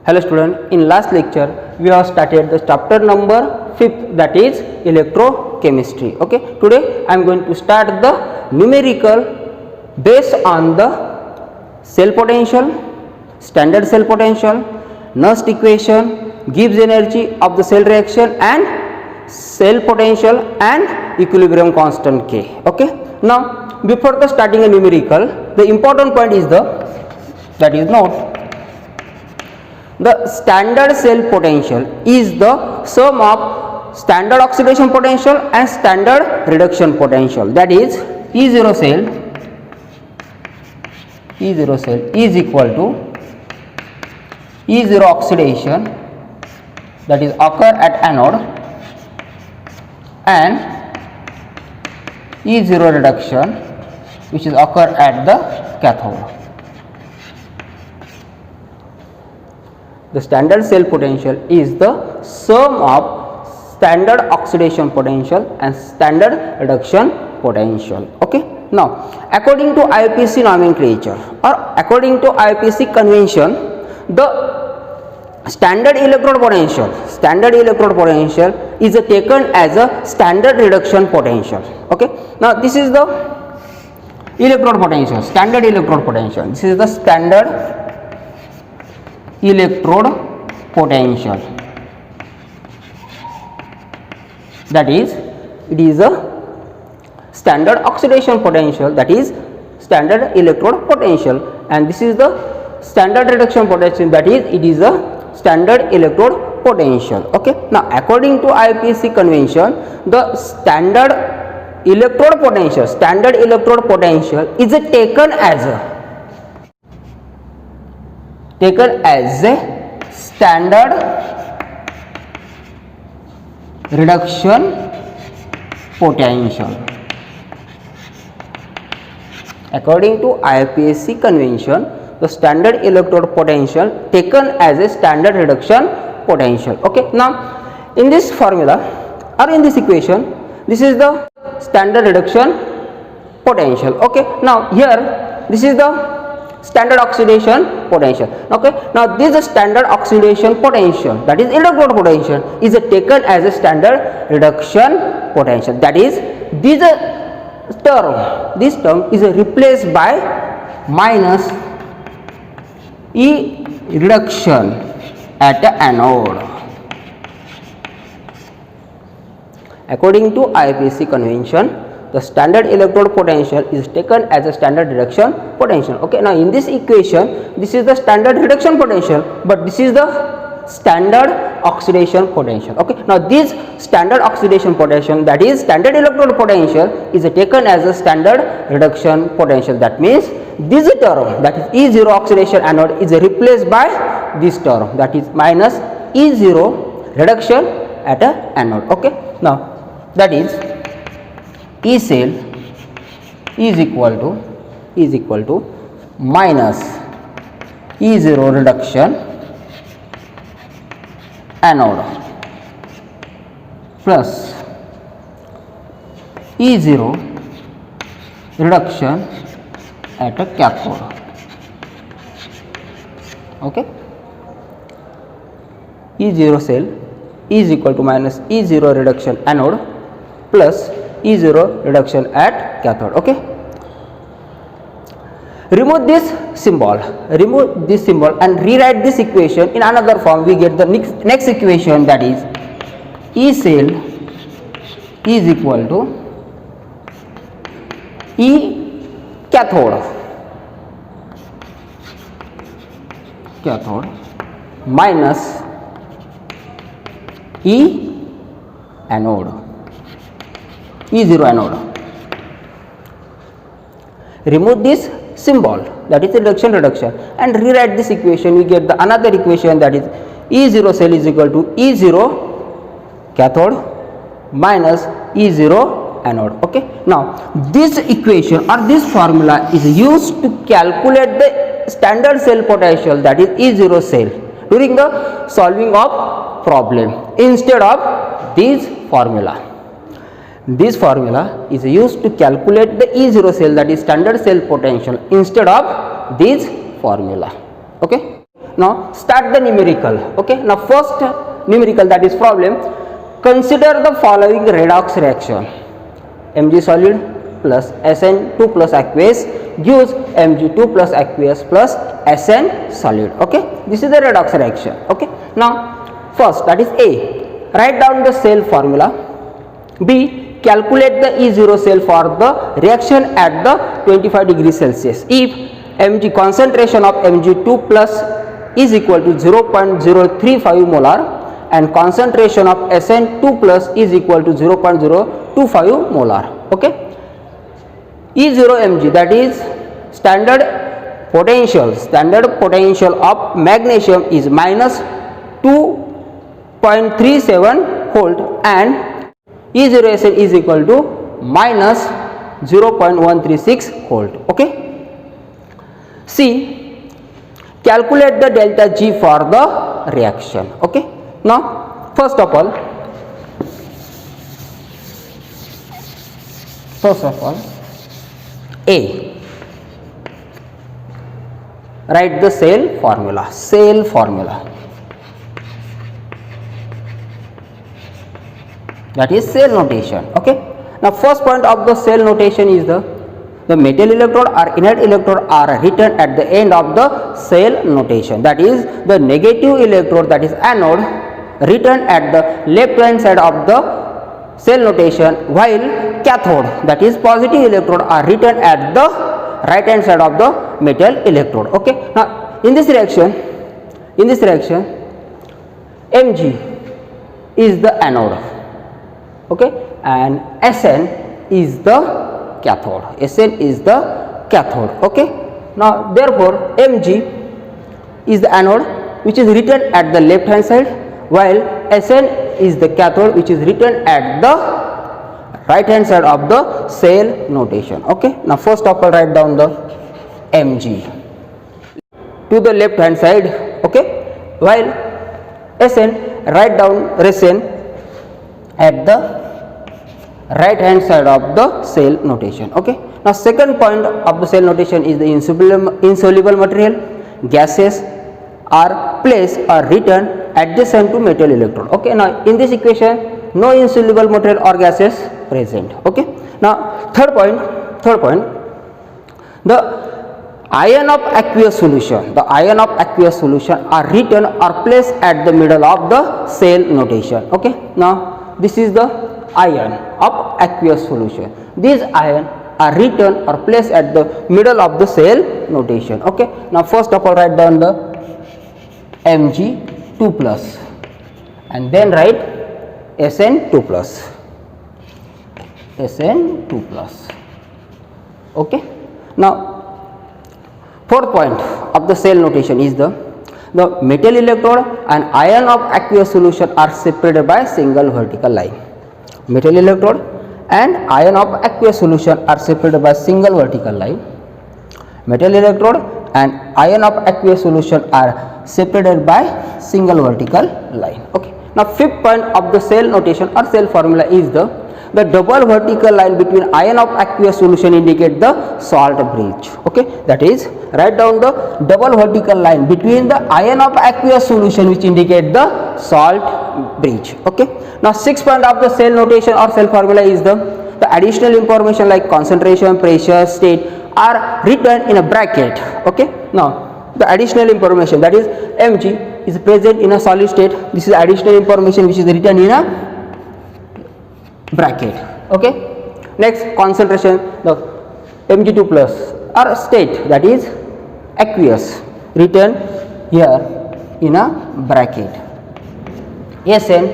Hello student, in last lecture we have started the chapter number 5th, that is electrochemistry. Okay, today I am going to start the numerical based on the cell potential, standard cell potential, Nernst equation, Gibbs energy of the cell reaction and cell potential and equilibrium constant K. Okay, now before the starting a numerical, the important point is note the standard cell potential is the sum of standard oxidation potential and standard reduction potential, that is E0 cell is equal to E0 oxidation, that is occur at anode, and E0 reduction which is occur at the cathode. The standard cell potential is the sum of standard oxidation potential and standard reduction potential. Okay. Now, according to IUPAC nomenclature or according to IUPAC convention, the standard electrode potential is taken as a standard reduction potential. Okay. Now, this is the electrode potential, standard electrode potential. This is the standard electrode potential, that is it is a standard oxidation potential, that is standard electrode potential, and this is the standard reduction potential, that is it is a standard electrode potential. Okay. Now, according to IUPAC convention, the standard electrode potential is taken as a standard reduction potential. According to IUPAC convention, the standard electrode potential taken as a standard reduction potential. Okay. Now, in this formula or in this equation, this is the standard reduction potential. Okay. Now, here this is the standard oxidation potential. Okay. Now, this is standard oxidation potential, that is electrode potential, is taken as a standard reduction potential, that is this term is replaced by minus E reduction at the anode. According to IUPAC convention, the standard electrode potential is taken as a standard reduction potential. Okay. Now, in this equation, this is the standard reduction potential, but this is the standard oxidation potential. Okay. Now, this standard oxidation potential, that is standard electrode potential, is taken as a standard reduction potential. That means this term, that is E0 oxidation anode, is replaced by this term, that is minus E0 reduction at a anode. Okay. Now, that is E cell is equal to minus E0 reduction anode plus E0 reduction at a cathode. Okay. E0 cell is equal to minus E0 reduction anode plus E0 reduction at cathode. Okay. Remove this symbol and rewrite this equation in another form. We get the next equation, that is E cell is equal to E cathode minus E anode, E0 anode. Remove this symbol, that is reduction, and rewrite this equation. We get the another equation, that is E0 cell is equal to E0 cathode minus E0 anode. Okay. Now, this equation or this formula is used to calculate the standard cell potential, that is E0 cell, during the solving of problem instead of this formula. This formula is used to calculate the E0 cell, that is standard cell potential, instead of this formula. Okay. Now start the numerical. Okay, now first numerical, that is problem. Consider the following redox reaction. Mg solid plus SN2 plus aqueous gives Mg2 plus aqueous plus SN solid. Okay, this is the redox reaction. Okay, now first, that is A, write down the cell formula. B, calculate the E0 cell for the reaction at the 25 degrees Celsius. If Mg concentration of Mg2 plus is equal to 0.035 molar and concentration of SN2 plus is equal to 0.025 molar. Okay, E0 Mg, that is standard potential of magnesium is minus 2.37 volt and E0 Sn is equal to minus 0.136 volt. Okay. C, calculate the delta G for the reaction. Okay. Now first of all A, write the cell formula. That is cell notation. Okay. Now first point of the cell notation is the metal electrode or inert electrode are written at the end of the cell notation. That is the negative electrode, that is anode, written at the left hand side of the cell notation, while cathode, that is positive electrode, are written at the right hand side of the metal electrode. Okay. Now in this reaction Mg is the anode. Okay, and Sn is the cathode. Okay. Now therefore Mg is the anode, which is written at the left hand side, while Sn is the cathode, which is written at the right hand side of the cell notation. Okay. Now first of all, write down the Mg to the left hand side. Okay, while Sn, write down Sn at the right hand side of the cell notation. Okay. Now second point of the cell notation is the insoluble material, gases are placed or written adjacent to metal electrode. Okay. Now in this equation no insoluble material or gases present. Okay. Now third point, the ion of aqueous solution are written or placed at the middle of the cell notation. Okay. Now this is the ion of aqueous solution. These ions are written or placed at the middle of the cell notation. Okay. Now first of all, write down the Mg2 plus and then write Sn2 plus. Okay. Now fourth point of the cell notation is the metal electrode and ion of aqueous solution are separated by single vertical line. Metal electrode and ion of aqueous solution are separated by single vertical line. Metal electrode and ion of aqueous solution are separated by single vertical line. Okay. Now fifth point of the cell notation or cell formula is the double vertical line between ion of aqueous solution indicate the salt bridge. Okay. That is, write down the double vertical line between the ion of aqueous solution which indicate the salt bridge. Okay. Now sixth point of the cell notation or cell formula is the additional information like concentration, pressure, state are written in a bracket. Okay. Now the additional information, that is Mg is present in a solid state. This is additional information which is written in a bracket. Okay. Next, concentration, the Mg2 plus or state, that is aqueous, written here in a bracket. Sn,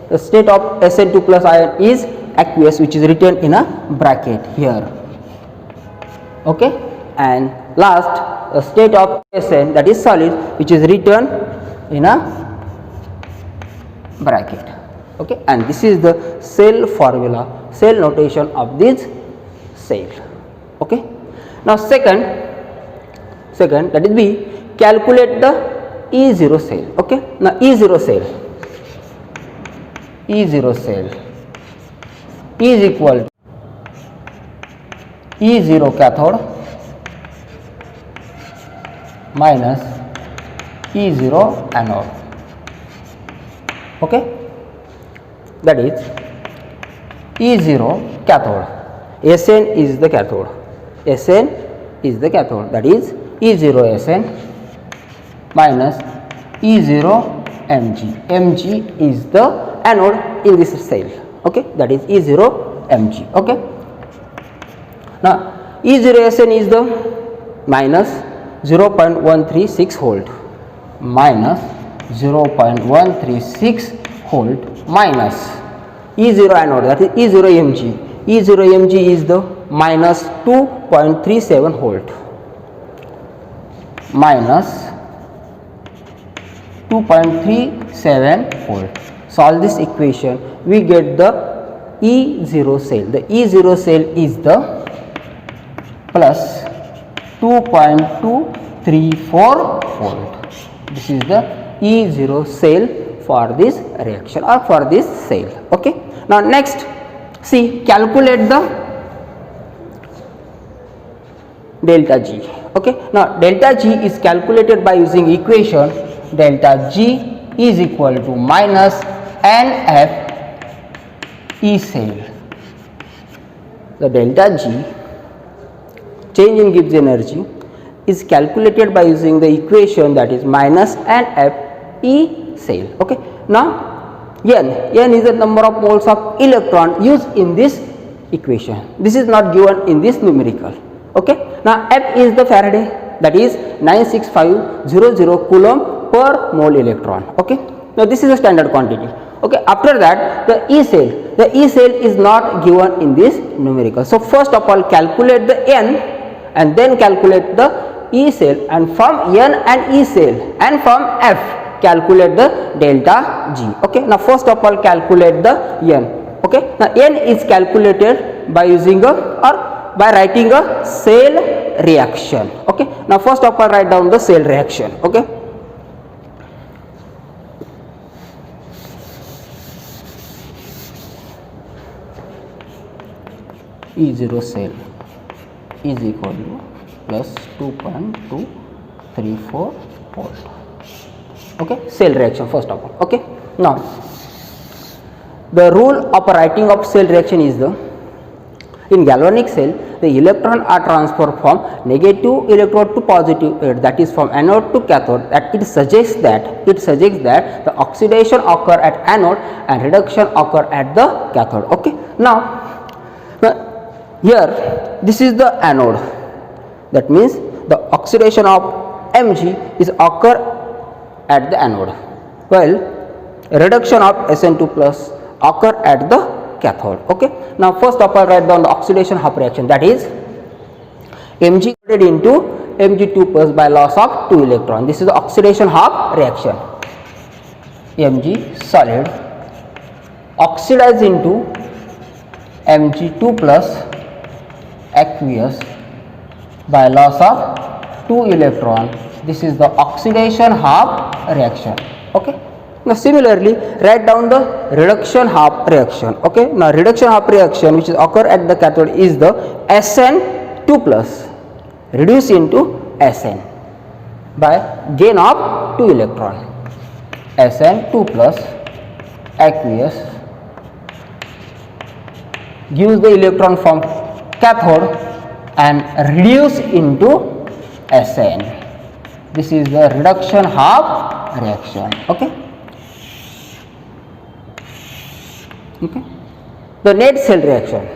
the state of Sn2 plus ion is aqueous, which is written in a bracket here. Okay. And last, the state of Sn, that is solid, which is written in a bracket. Okay. And this is the cell formula, cell notation of this cell. Okay. Now second, that is B, calculate the E0 cell. Okay. Now E0 cell is equal to E0 cathode minus E0 anode. Okay, that is E0 cathode. Sn is the cathode. Sn is the cathode. That is E0 Sn minus E0 Mg. Mg is the anode in this cell. Okay, that is E0 Mg. Okay. Now E0 Sn is the minus 0.136 volt, minus 0.136 volt minus E0 anode, that is E0 Mg. E0 Mg is the minus 2.37 volt, minus 2.37 volt. Solve this equation, we get the E0 cell. The E0 cell is the plus 2.234 volt. This is the E0 cell for this reaction or for this cell. Okay. Now next, see, calculate the delta G. Okay. Now delta G is calculated by using equation delta G is equal to minus NF E cell. The delta G, change in Gibbs energy, is calculated by using the equation that is minus NF E cell. Okay. Now N is the number of moles of electron used in this equation. This is not given in this numerical. Okay. Now F is the Faraday, that is 96500 coulomb per mole electron. Okay. Now this is a standard quantity. Okay. After that, the E cell is not given in this numerical. So first of all, calculate the N and then calculate the E cell, and from N and E cell and from F calculate the delta G. Okay. Now first of all, calculate the N. Okay. Now N is calculated by using or by writing a cell reaction. Okay. Now first of all, write down the cell reaction. Okay. E0 cell is equal to plus 2.234 volt. Okay, cell reaction first of all. Okay. Now the rule of writing of cell reaction is the, in galvanic cell the electron are transferred from negative electrode to positive, that is from anode to cathode. That it suggests that the oxidation occur at anode and reduction occur at the cathode. Okay. Now here this is the anode, that means the oxidation of Mg is occur at the anode, while reduction of Sn2 plus occur at the cathode. Okay. Now first of all, write down the oxidation half reaction, that is Mg converted into Mg2 plus by loss of 2 electron. This is the oxidation half reaction. Mg solid oxidized into Mg2 plus aqueous by loss of 2 electron. This is the oxidation half reaction. Okay. Now similarly, write down the reduction half reaction. Okay. Now reduction half reaction which is occur at the cathode is the Sn2 plus reduce into Sn by gain of 2 electron. Sn2 plus aqueous gives the electron from cathode and reduce into Sn. This is the reduction half reaction. Okay. Okay. The net cell reaction.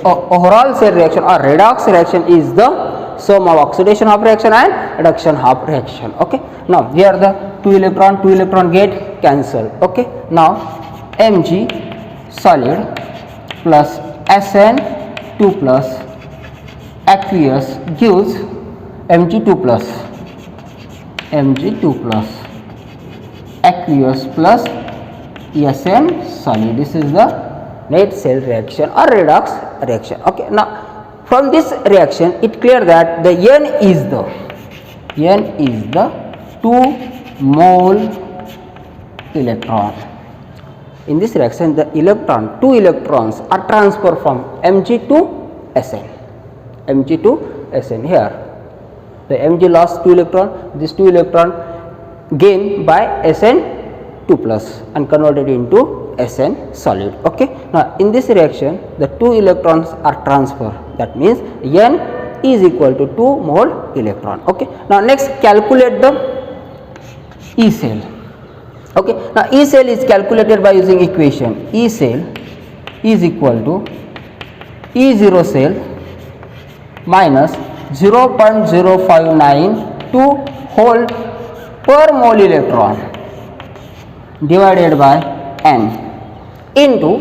Overall cell reaction or redox reaction is the sum of oxidation half reaction and reduction half reaction. Okay. Now here the 2 electron get cancelled. Okay. Now Mg solid plus Sn2 plus aqueous gives Mg2 plus aqueous plus Sn solid. This is the net cell reaction or redox reaction. Okay. Now from this reaction it clear that the N is the 2 mole electron. In this reaction the 2 electrons are transferred from Mg to Sn. Here the Mg lost 2 electron, this 2 electron gain by Sn2 plus and converted into Sn solid. Okay. Now in this reaction the 2 electrons are transferred, that means N is equal to 2 mole electron. Okay. Now next calculate the E cell. Okay. Now E cell is calculated by using equation E cell is equal to E0 cell minus 0.0592 whole per mole electron divided by N into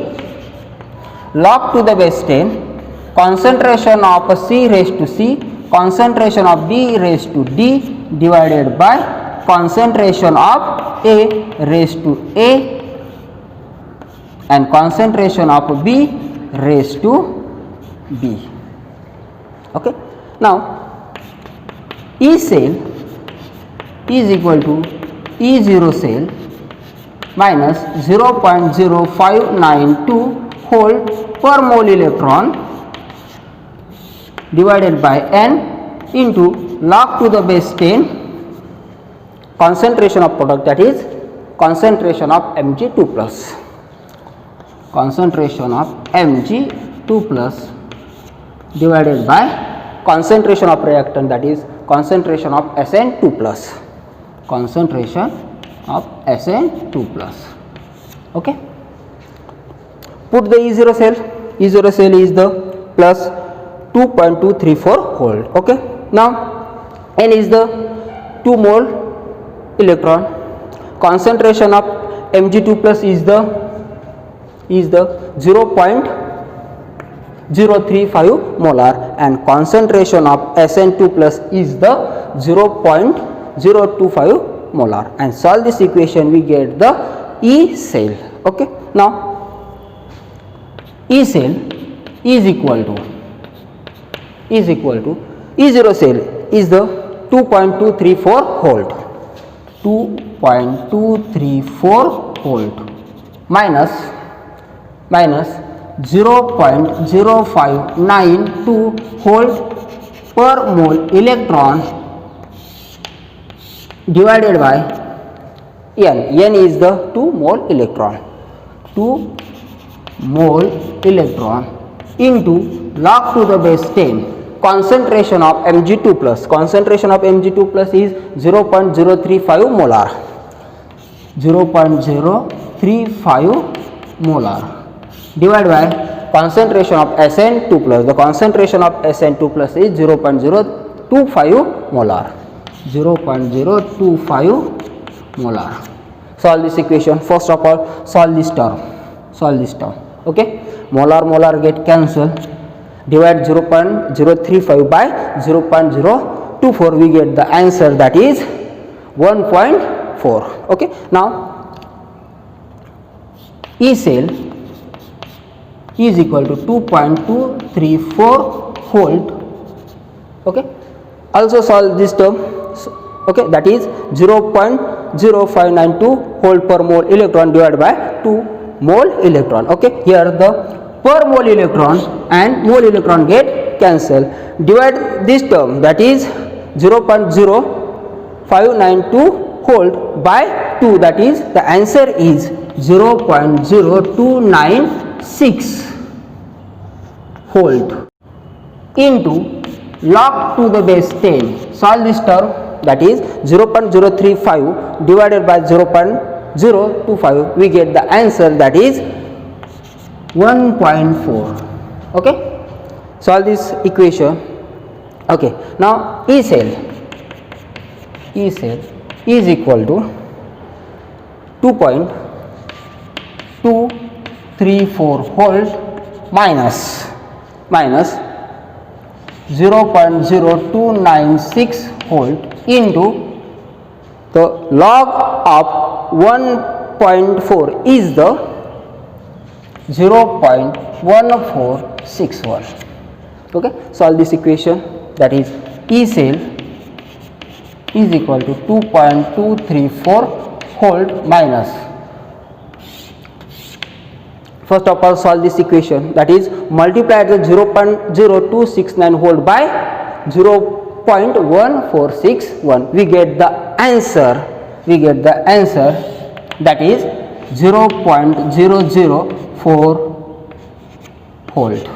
log to the base 10 concentration of C raised to C, concentration of D raised to D divided by concentration of A raised to A and concentration of B raised to B. Okay. Now E cell is equal to E0 cell minus 0.0592 whole per mole electron divided by N into log to the base 10 concentration of product, that is concentration of Mg2 plus, concentration of Mg2 plus divided by concentration of reactant, that is concentration of Sn2 plus, concentration of Sn2 plus. Okay. Put the E0 cell, E0 cell is the plus 2.234 volt. Okay. Now N is the 2 mole electron, concentration of Mg2 plus is the 0.035 molar and concentration of Sn2 plus is the 0.025 molar, and solve this equation we get the E cell. Okay. Now E cell is equal to E0 cell is the 2.234 volt, 2.234 volt minus 0.0592 volt per mole electron divided by N. N is the 2 mole electron, 2 mole electron into log to the base 10 concentration of Mg2 plus, concentration of Mg2 plus is 0.035 molar, 0.035 molar divided by concentration of Sn2 plus, the concentration of Sn2 plus is 0.025 molar, 0.025 molar. Solve this equation. First of all solve this term, okay. Molar get cancelled, divide 0.035 by 0.024, we get the answer, that is 1.4. okay. Now E cell is equal to 2.234 volt. Okay. Also solve this term, okay, that is 0.0592 volt per mole electron divided by 2 mole electron. Okay. Here the per mole electron and mole electron get cancelled, divide this term, that is 0.0592 volt by 2, that is the answer is 0.0296 volt into log to the base 10. Solve this term, that is 0.035 divided by 0.025, we get the answer, that is 1.4. okay. Solve this equation. Okay. Now E cell is equal to 2.234 volt minus 0.0296 volt into the log of 1.4 is the 0.1461. okay. Solve this equation, that is E cell is equal to 2.234 volt minus, first of all solve this equation, that is multiply the 0.0269 volt by 0 0.1461. We get the answer that is 0.004 volt.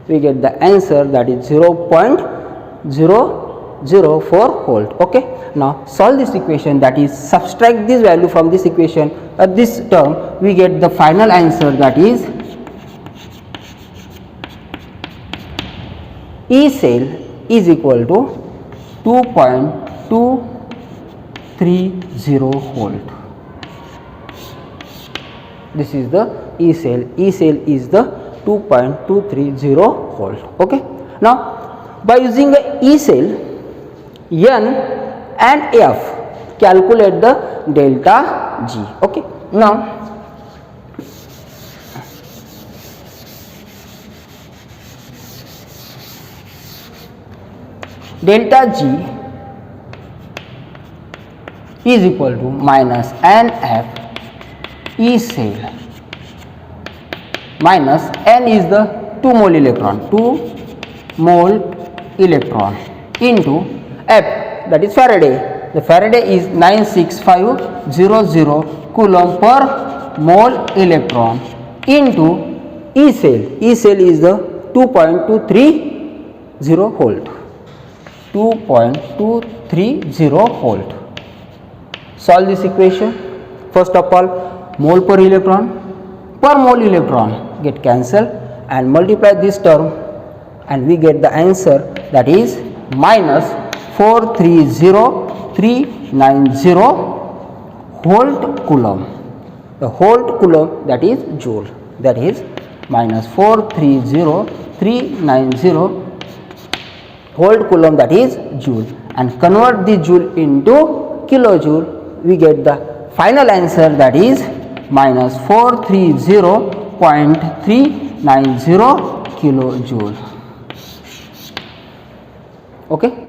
We get the answer that is 0.004 volt. Okay, now solve this equation, that is subtract this value from this equation, this term. We get the final answer, that is E cell is equal to 2.230 volt. This is the E cell. E cell is the 2.230 volt. Okay, now by using the E cell, N and F, calculate the delta G. Okay, now delta G is equal to minus NF E cell minus N is the 2 mole electron, 2 mole electron into F, that is Faraday. The Faraday is 96500 coulomb per mole electron into E cell. E cell is the 2.230 volt. 2.230 volt. Solve this equation. First of all, mole per mole electron get cancelled and multiply this term, and we get the answer, that is minus 430,390 volt coulomb. The volt coulomb, that is joule, that is minus 430,390 volt coulomb, that is joule, and convert the joule into kilojoule. We get the final answer, that is minus 430.390 kilojoule. Okay.